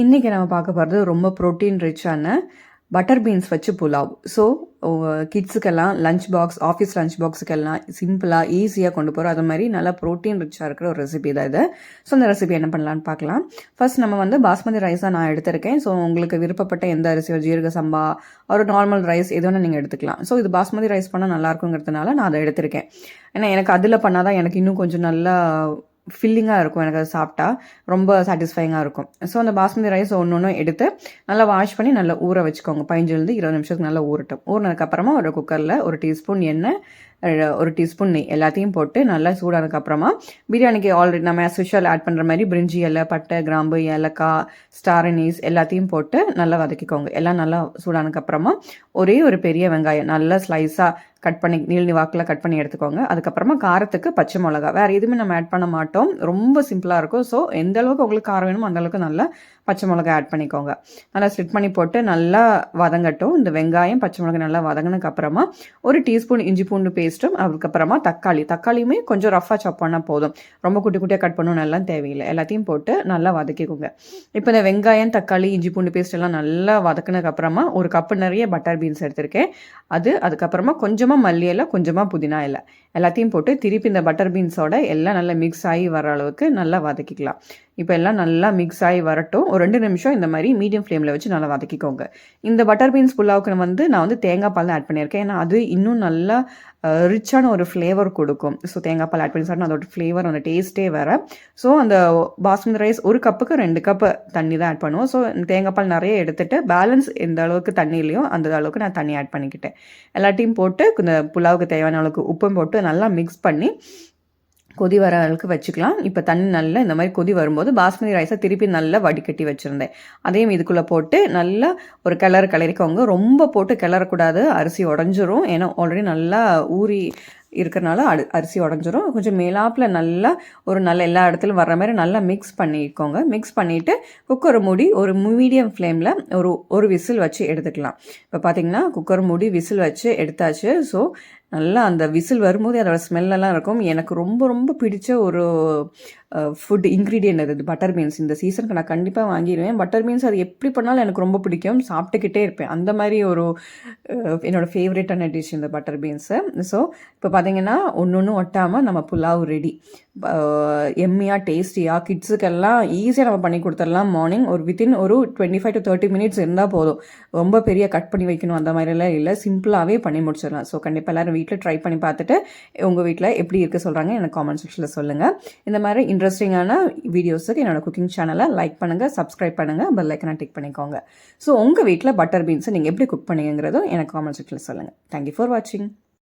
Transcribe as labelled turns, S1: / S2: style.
S1: இன்றைக்கி நம்ம பார்க்க போகிறது ரொம்ப ப்ரோட்டீன் ரிச்சான பட்டர் பீன்ஸ் வச்சு புலாவ். ஸோ கிட்ஸுக்கெல்லாம் லஞ்ச் பாக்ஸ், ஆஃபீஸ் லஞ்ச் பாக்ஸுக்கெல்லாம் சிம்பிளாக ஈஸியாக கொண்டு போகிறோம். அது மாதிரி நல்லா ப்ரோட்டீன் ரிச்சாக இருக்கிற ஒரு ரெசிபி தான் இது. ஸோ அந்த ரெசிபி என்ன பண்ணலான்னு பார்க்கலாம். ஃபர்ஸ்ட் நம்ம வந்து பாஸ்மதி ரைஸாக நான் எடுத்திருக்கேன். ஸோ உங்களுக்கு விருப்பப்பட்ட எந்த அரிசியோ, ஜீரக சம்பா, ஒரு நார்மல் ரைஸ் எது வேணால் நீங்கள் எடுத்துக்கலாம். ஸோ இது பாஸ்மதி ரைஸ் பண்ணால் நல்லாயிருக்குங்கிறதுனால நான் அதை எடுத்திருக்கேன். ஏன்னா எனக்கு அதில் பண்ணால் தான் எனக்கு இன்னும் கொஞ்சம் நல்லா ஃபில்லிங்காக இருக்கும். எனக்கு அது சாப்பிட்டா ரொம்ப சாட்டிஸ்ஃபைங்காக இருக்கும். ஸோ அந்த பாஸ்மதி ரைஸ் ஒன்று எடுத்து நல்லா வாஷ் பண்ணி நல்லா ஊற வச்சுக்கோங்க. 15-20 நிமிஷத்துக்கு நல்லா ஊறட்டும். ஊறினதுக்கப்புறமா ஒரு குக்கரில் 1 டீஸ்பூன் எண்ணெய், 1 டீஸ்பூன் நெய் எல்லாத்தையும் போட்டு நல்லா சூடானதுக்கப்புறமா பிரியாணிக்கு ஆல்ரெடி நம்ம ஆஸ் யூஷுவல் ஆட் பண்ணுற மாதிரி பிரிஞ்சி இலை, பட்டை, கிராம்பு, ஏலக்காய், ஸ்டார் அனீஸ் எல்லாத்தையும் போட்டு நல்லா வதக்கிக்கோங்க. எல்லாம் நல்லா சூடானதுக்கப்புறமா ஒரே ஒரு பெரிய வெங்காயம் நல்லா ஸ்லைஸாக கட் பண்ணி நீள் வாக்கில் கட் பண்ணி எடுத்துக்கோங்க. அதுக்கப்புறமா காரத்துக்கு பச்சை மிளகா, வேறு எதுவுமே நம்ம ஆட் பண்ண மாட்டோம். ரொம்ப சிம்பிளாக இருக்கும். ஸோ எந்த அளவுக்கு உங்களுக்கு காரம் வேணுமோ அந்தளவுக்கு நல்லா பச்சை மிளகா ஆட் பண்ணிக்கோங்க. நல்லா ஸ்லிட் பண்ணி போட்டு நல்லா வதங்கட்டும். இந்த வெங்காயம், பச்சை மிளகாய் நல்லா வதங்கினதுக்கப்புறமா 1 டீஸ்பூன் இஞ்சி பூண்டு பேஸ்ட்டும், அதுக்கப்புறமா தக்காளியுமே கொஞ்சம் ரஃபாக சாப் பண்ணால் போதும். ரொம்ப குட்டி குட்டியாக கட் பண்ணணும் எல்லாம் தேவையில்லை. எல்லாத்தையும் போட்டு நல்லா வதக்கிக்கோங்க. இப்போ இந்த வெங்காயம், தக்காளி, இஞ்சி பூண்டு பேஸ்ட் எல்லாம் நல்லா வதக்கினதுக்கப்புறமா 1 கப்பு நிறைய பட்டர் பீன்ஸ் எடுத்திருக்கேன். அதுக்கப்புறமா கொஞ்சமாக மல்லி இலை, கொஞ்சமாக புதினா இலை எல்லாத்தையும் போட்டு திருப்பி இந்த பட்டர் பீன்ஸோட எல்லாம் நல்லா மிக்ஸ் ஆகி வர அளவுக்கு நல்லா வதக்கிக்கலாம். இப்போ எல்லாம் நல்லா மிக்ஸ் ஆகி வரட்டும். ஒரு 2 நிமிஷம் இந்த மாதிரி மீடியம் ஃப்ளேமில் வச்சு நல்லா வதக்கிக்கோங்க. இந்த பட்டர் பீன்ஸ் புல்லாவுக்கு நான் வந்து தேங்காய் பால் தான் ஆட் பண்ணியிருக்கேன். ஏன்னா அது இன்னும் நல்லா ரிச்சான ஒரு ஃப்ளேவர் கொடுக்கும். ஸோ தேங்காய் பால் ஆட் பண்ணி சாப்பிட்டா அதோட ஃப்ளேவர், அந்த டேஸ்ட்டே வேறு. ஸோ அந்த பாஸ்மதி ரைஸ் 1 கப்புக்கு 2 கப்பு தண்ணி தான் ஆட் பண்ணுவோம். ஸோ தேங்காய் பால் நிறைய எடுத்துகிட்டு பேலன்ஸ் எந்த அளவுக்கு தண்ணி இல்லையோ அந்த அளவுக்கு நான் தண்ணி ஆட் பண்ணிக்கிட்டேன். எல்லாத்தையும் போட்டு இந்த புலாவுக்கு தேவையான அளவுக்கு உப்பும் போட்டு நல்லா மிக்ஸ் பண்ணி கொதி வர அளவுக்கு வச்சுக்கலாம். இப்போ தண்ணி நல்லா இந்த மாதிரி கொதி வரும்போது பாஸ்மதி ரைஸை திருப்பி நல்லா வடிகட்டி வச்சுருந்தேன். அதையும் இதுக்குள்ளே போட்டு நல்லா ஒரு கிளறிக்கோங்க. ரொம்ப போட்டு கிளறக்கூடாது, அரிசி உடஞ்சிரும். ஏன்னா ஆல்ரெடி நல்லா ஊறி இருக்கிறனால அரிசி உடஞ்சிரும். கொஞ்சம் மேலாப்பில் நல்லா எல்லா இடத்துலையும் வர்ற மாதிரி நல்லா மிக்ஸ் பண்ணிக்கோங்க. மிக்ஸ் பண்ணிவிட்டு குக்கர் மூடி ஒரு மீடியம் ஃப்ளேமில் ஒரு விசில் வச்சு எடுத்துக்கலாம். இப்போ பார்த்தீங்கன்னா குக்கர் மூடி விசில் வச்சு எடுத்தாச்சு. ஸோ நல்லா அந்த விசில் வரும்போது அதோட ஸ்மெல்லெல்லாம் இருக்கும். எனக்கு ரொம்ப ரொம்ப பிடிச்ச ஒரு ஃபுட் இன்க்ரீடியன்ட் அது பட்டர் பீன்ஸ். இந்த சீசனுக்கு நான் கண்டிப்பாக வாங்கிடுவேன். பட்டர் பீன்ஸ் அது எப்படி பண்ணாலும் எனக்கு ரொம்ப பிடிக்கும், சாப்பிட்டுக்கிட்டே இருப்பேன். அந்த மாதிரி ஒரு என்னோடய ஃபேவரட்டான டிஷ் இந்த பட்டர் பீன்ஸு. ஸோ இப்போ பார்த்தீங்கன்னா ஒன்று ஒட்டாமல் நம்ம புலாவ் ரெடி. எம்மியாக டேஸ்டியாக கிட்ஸுக்கெல்லாம் ஈஸியாக நம்ம பண்ணி கொடுத்துடலாம். மார்னிங் வித்தின் ஒரு 25 to 30 மினிட்ஸ் இருந்தால் போதும். ரொம்ப பெரிய கட் பண்ணி வைக்கணும் அந்த மாதிரிலாம் இல்லை, சிம்பிளாகவே பண்ணி முடிச்சிடலாம். ஸோ கண்டிப்பாக எல்லோரும் வீட்டில் ட்ரை பண்ணி பார்த்துட்டு உங்கள் வீட்டில் எப்படி இருக்குது சொல்கிறாங்க எனக்கு காமெண்ட் செக்ஷனில் சொல்லுங்கள். இந்த மாதிரி இன்ட்ரெஸ்டிங்கான வீடியோஸுக்கு என்னோடய குக்கிங் சேனலை லைக் பண்ணுங்கள், சப்ஸ்கிரைப் பண்ணுங்கள், பெல் ஐக்கனை டிக் பண்ணிக்கோங்க. ஸோ உங்கள் வீட்டில் பட்டர் பீன்ஸை நீங்கள் எப்படி குக் பண்ணுங்கிறதும் எனக்கு காமெண்ட் செக்ஷனில் சொல்லுங்கள். தேங்க்யூ ஃபார் வாட்சிங்.